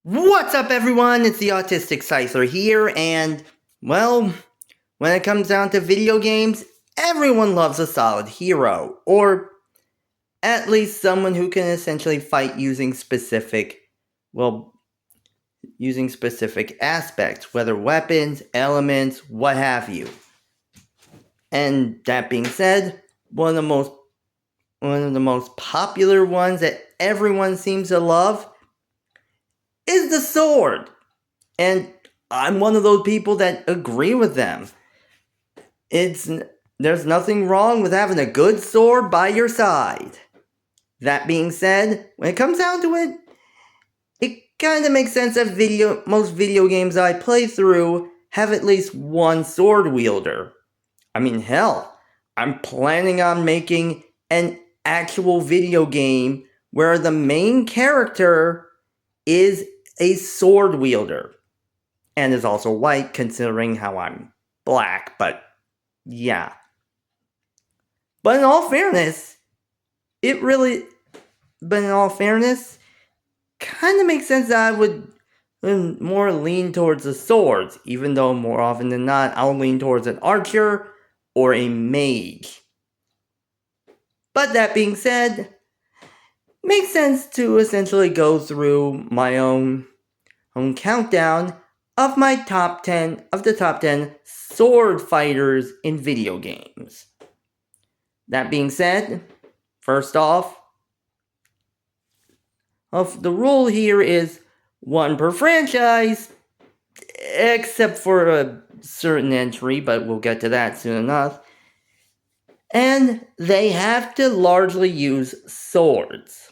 What's up, everyone? It's the Autistic Scyther here, and, well, when it comes down to video games, everyone loves a solid hero, or at least someone who can essentially fight using specific aspects, whether weapons, elements, what have you. And that being said, one of the most popular ones that everyone seems to love is the sword. And I'm one of those people that agree with them. There's nothing wrong with having a good sword by your side. That being said, when it comes down to it, it kind of makes sense that most video games I play through have at least one sword wielder. I mean, hell, I'm planning on making an actual video game where the main character is a sword wielder. And is also white, considering how I'm black, but yeah. But in all fairness, kind of makes sense that I would more lean towards the swords, even though more often than not, I'll lean towards an archer or a mage. But that being said, makes sense to essentially go through my own countdown of the top 10 sword fighters in video games. That being said, first off, the rule here is one per franchise, except for a certain entry, but we'll get to that soon enough. And they have to largely use swords.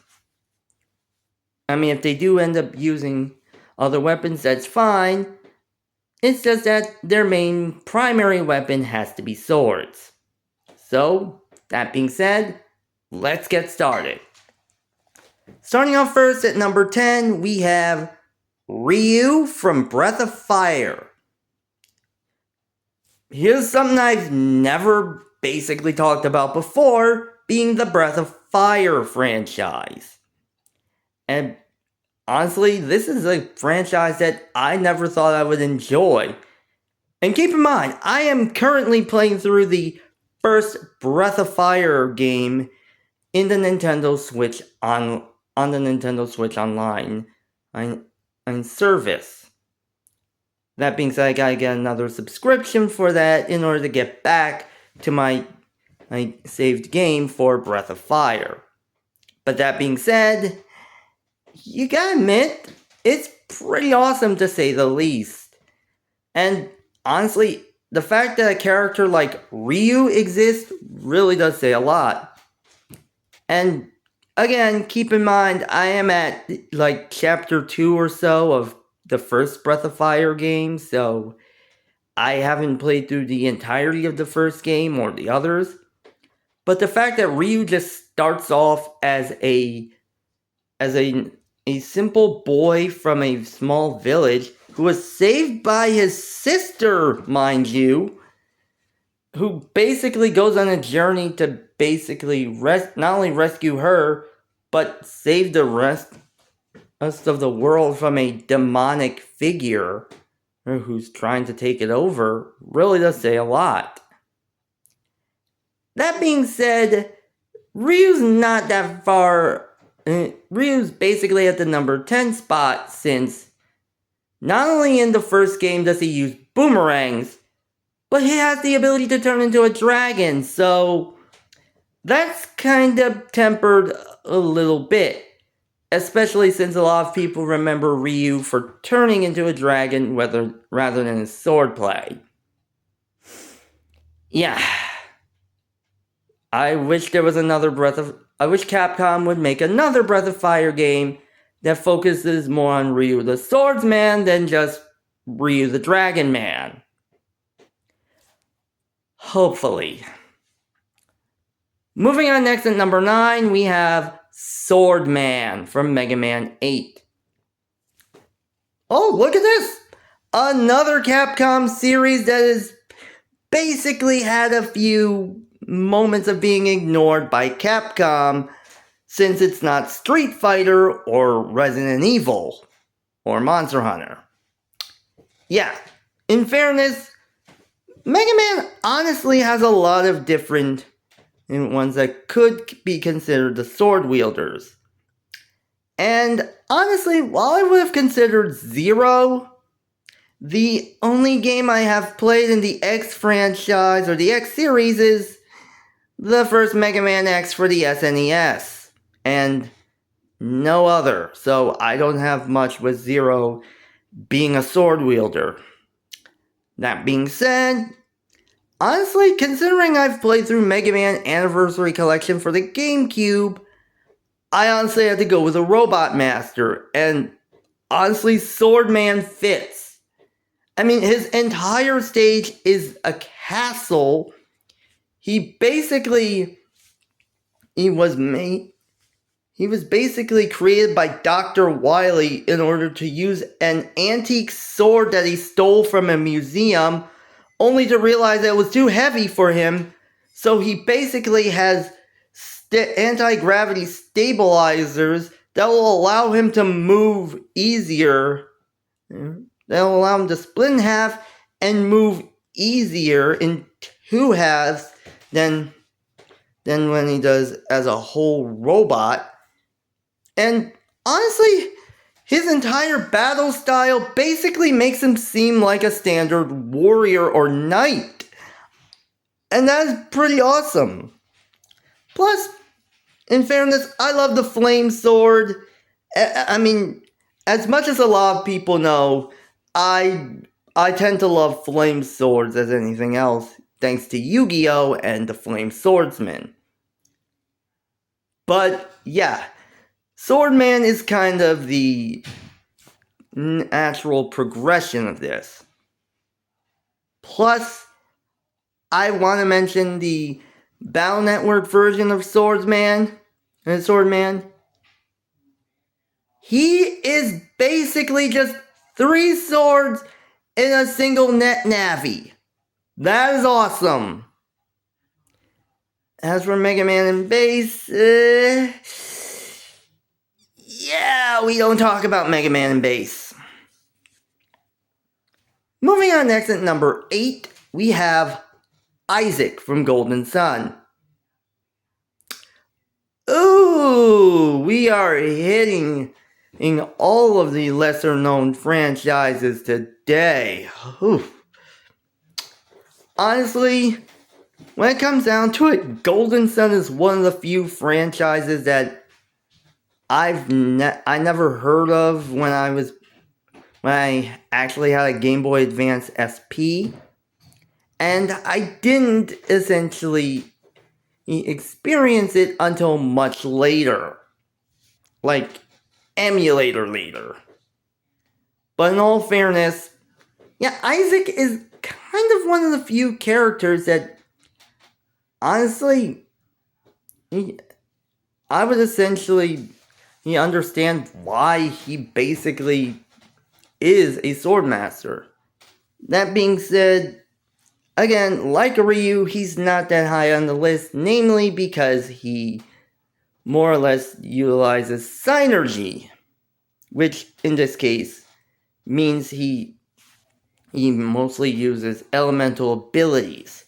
I mean, if they do end up using other weapons, that's fine. It's just that their main primary weapon has to be swords. So, that being said, let's get started. Starting off first at number 10, we have Ryu from Breath of Fire. Here's something I've never basically talked about before, being the Breath of Fire franchise. And honestly, this is a franchise that I never thought I would enjoy. And keep in mind, I am currently playing through the first Breath of Fire game in the Nintendo Switch on the Nintendo Switch Online service. That being said, I gotta get another subscription for that in order to get back to my saved game for Breath of Fire. But that being said, you gotta admit, it's pretty awesome to say the least. And honestly, the fact that a character like Ryu exists really does say a lot. And again, keep in mind, I am at chapter 2 or so of the first Breath of Fire game, so I haven't played through the entirety of the first game or the others. But the fact that Ryu just starts off as a simple boy from a small village who was saved by his sister, mind you, who basically goes on a journey to basically not only rescue her, but save the rest of the world from a demonic figure who's trying to take it over, really does say a lot. That being said, Ryu's not that far. Ryu's basically at the number 10 spot, since not only in the first game does he use boomerangs, but he has the ability to turn into a dragon, so that's kind of tempered a little bit. Especially since a lot of people remember Ryu for turning into a dragon rather than his swordplay. Yeah. I wish Capcom would make another Breath of Fire game that focuses more on Ryu the Swordsman than just Ryu the Dragon Man. Hopefully. Moving on next at number 9, we have Swordman from Mega Man 8. Oh, look at this! Another Capcom series that has basically had a few moments of being ignored by Capcom, since it's not Street Fighter or Resident Evil, or Monster Hunter. Yeah, in fairness, Mega Man honestly has a lot of different ones that could be considered the sword wielders. And honestly, while I would have considered Zero, the only game I have played in the X franchise or the X series is the first Mega Man X for the SNES. And no other. So I don't have much with Zero being a sword wielder. That being said, honestly, considering I've played through Mega Man Anniversary Collection for the GameCube, I honestly had to go with a Robot Master, and honestly, Swordman fits. I mean, his entire stage is a castle. He was basically created by Dr. Wily in order to use an antique sword that he stole from a museum, only to realize that it was too heavy for him, so he basically has anti-gravity stabilizers that will allow him to move easier. That will allow him to split in half and move easier in two halves than when he does as a whole robot. And honestly, his entire battle style basically makes him seem like a standard warrior or knight. And that is pretty awesome. Plus, in fairness, I love the flame sword. I mean, as much as a lot of people know, I tend to love flame swords as anything else, thanks to Yu-Gi-Oh! And the Flame Swordsman. But, yeah, Swordman is kind of the natural progression of this. Plus, I want to mention the Battle Network version of Swordman. He is basically just 3 swords in a single net navi. That is awesome. As for Mega Man and Bass, yeah, we don't talk about Mega Man and Bass. Moving on next at number 8, we have Isaac from Golden Sun. Ooh, we are hitting in all of the lesser known franchises today. Oof. Honestly, when it comes down to it, Golden Sun is one of the few franchises that I never heard of when I actually had a Game Boy Advance SP, and I didn't essentially experience it until much later, like emulator later. But in all fairness, yeah, Isaac is kind of one of the few characters that, honestly, I would essentially understand why he basically is a swordmaster. That being said, again, like Ryu, he's not that high on the list, namely because he more or less utilizes Psynergy, which in this case means he mostly uses elemental abilities.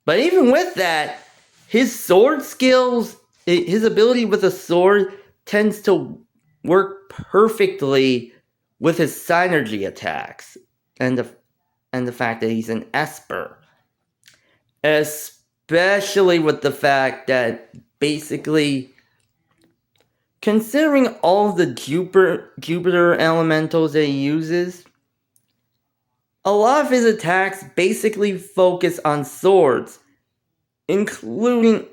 But even with that, his sword skills, his ability with a sword tends to work perfectly with his Psynergy attacks, and the fact that he's an Esper. Especially with the fact that basically, considering all of the Jupiter elementals that he uses, a lot of his attacks basically focus on swords, including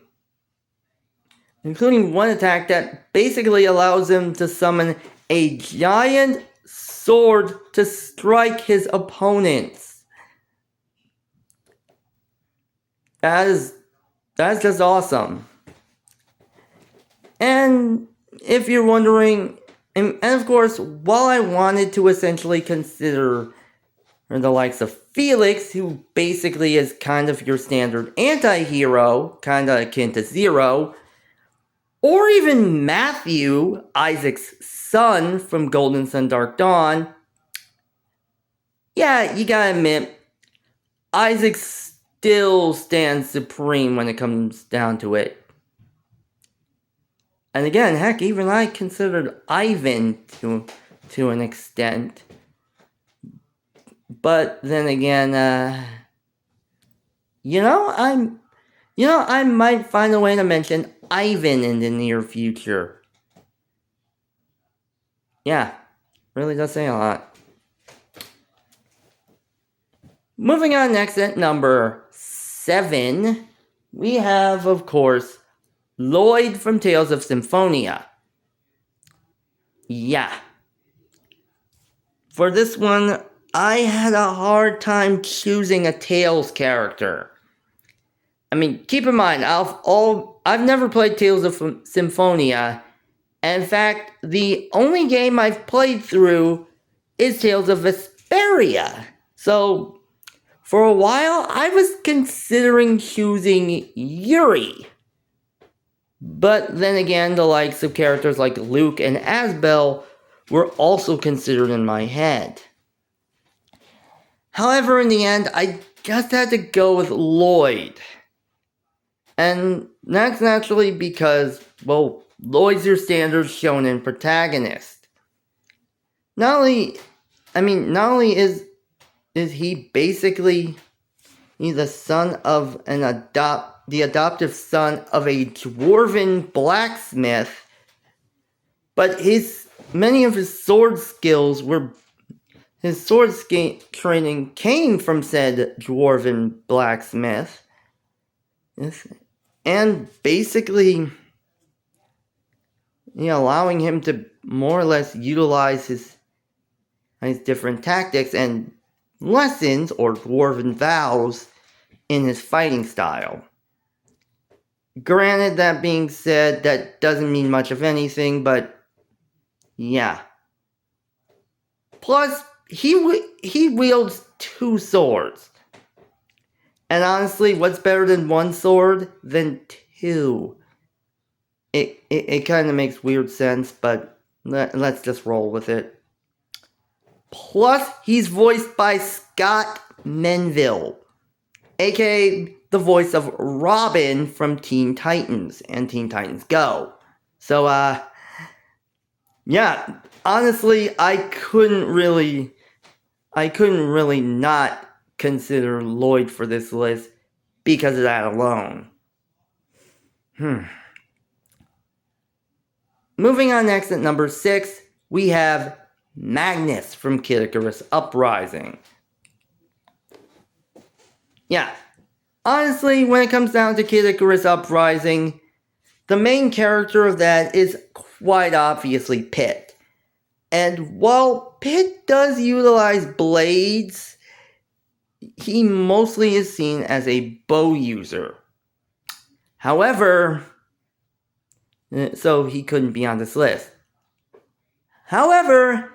one attack that basically allows him to summon a giant sword to strike his opponents. That's just awesome. And if you're wondering, and of course, while I wanted to essentially consider the likes of Felix, who basically is kind of your standard anti-hero, kind of akin to Zero, or even Matthew, Isaac's Sun from Golden Sun Dark Dawn, yeah, you gotta admit, Isaac still stands supreme when it comes down to it. And again, heck, even I considered Ivan to an extent. But then again, I might find a way to mention Ivan in the near future. Yeah, really does say a lot. Moving on next at number 7, we have, of course, Lloyd from Tales of Symphonia. Yeah. For this one, I had a hard time choosing a Tales character. I mean, keep in mind, I've never played Tales of Symphonia. And in fact, the only game I've played through is Tales of Vesperia. So, for a while, I was considering choosing Yuri. But then again, the likes of characters like Luke and Asbel were also considered in my head. However, in the end, I just had to go with Lloyd. And that's naturally because, well, Lloyd's your standard shonen protagonist. Not only is he basically the son of the adoptive son of a dwarven blacksmith, but many of his sword training came from said dwarven blacksmith. And basically, allowing him to more or less utilize his different tactics and lessons or dwarven vows in his fighting style. Granted, that being said, that doesn't mean much of anything, but yeah. Plus, he wields 2 swords. And honestly, what's better than 1 sword than 2? It kind of makes weird sense, but let's just roll with it. Plus, he's voiced by Scott Menville, aka the voice of Robin from Teen Titans and Teen Titans Go. So, yeah, honestly, I couldn't really not consider Lloyd for this list because of that alone. Moving on next at number 6, we have Magnus from Kid Icarus Uprising. Yeah, honestly, when it comes down to Kid Icarus Uprising, the main character of that is quite obviously Pit. And while Pit does utilize blades, he mostly is seen as a bow user. However, so he couldn't be on this list. However,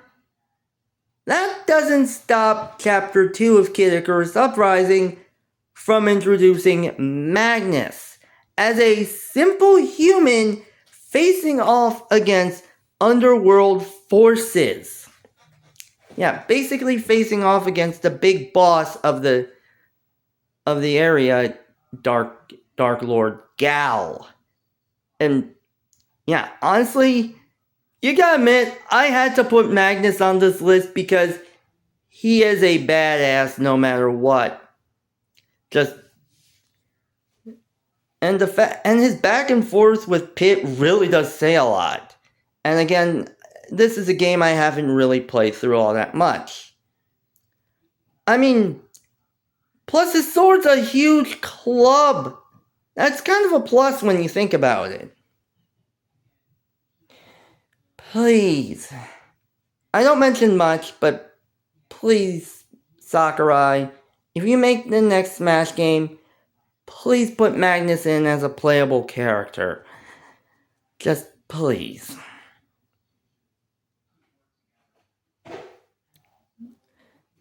that doesn't stop Chapter 2 of Kid Icarus Uprising from introducing Magnus as a simple human facing off against underworld forces. Yeah, basically facing off against the big boss of the area, Dark Lord Gal. And yeah, honestly, you gotta admit, I had to put Magnus on this list because he is a badass no matter what. And his back and forth with Pit really does say a lot. And again, this is a game I haven't really played through all that much. I mean, plus his sword's a huge club. That's kind of a plus when you think about it. Please. I don't mention much, but please, Sakurai, if you make the next Smash game, please put Magnus in as a playable character. Just please.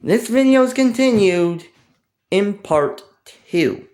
This video is continued in part 2.